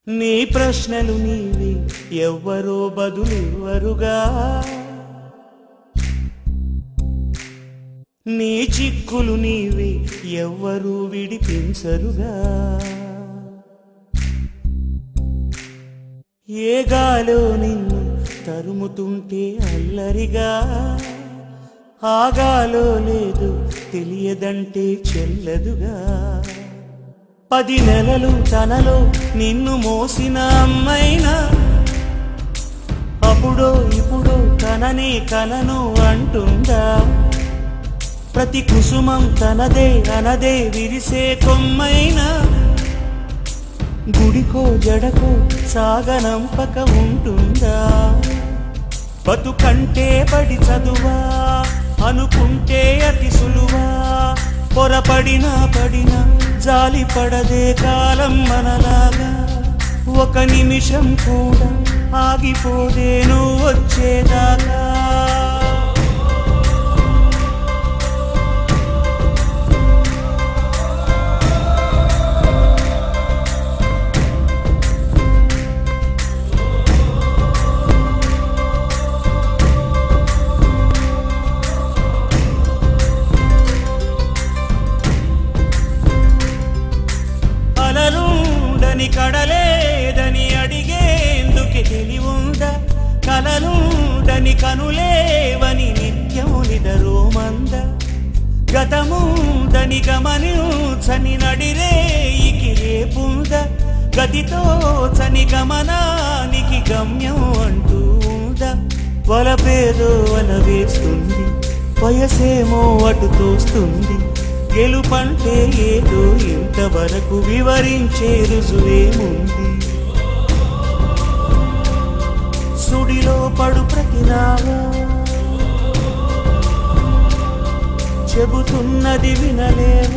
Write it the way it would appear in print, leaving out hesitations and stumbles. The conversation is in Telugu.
నీ ప్రశ్నలు నీవి ఎవ్వరో బదులివ్వరుగా, నీ చిక్కులు నీవి ఎవ్వరూ విడిపించరుగా. ఏ గాలో నిన్ను తరుముతుంటే అల్లరిగా, ఆగాలో లేదు తెలియదంటే చెల్లదుగా. 10 నెలలు తనలో నిన్ను మోసిన అమ్మైనా అప్పుడో ఇప్పుడో తననే కలను అంటుందా. ప్రతి కుసుమం తనదే అనదే విరిసే కొమ్మైనా గుడికో జడకో సాగనంపక ఉంటుందా. బతుకంటే పడి చదువా అనుకుంటే అతి సులువా, పొరపడినా పడినా జాలి పడదే కాలం మనలాగా. ఒక నిమిషం కూడా ఆగిపోదే నువ్వు వచ్చేదాకా. కలలుండని కడలేదని అడిగేందుకే తెలివుందా, కలలుండని కనులేవని నిత్యం నిదరోమంద. గతముందని గమనించని నడిరేయికి రేపుందా, గతితో చని గమనానికి గమ్యం అంటూ ఉందా. వలపేదో వల వేస్తుంది, వయసేమో అటు తోస్తుంది. గెలుపంటే ఏదో ఇంతవరకు వివరించే రుజువేముంది. సుడిలో పడు ప్రతినావా చెబుతున్నది వినలేవా.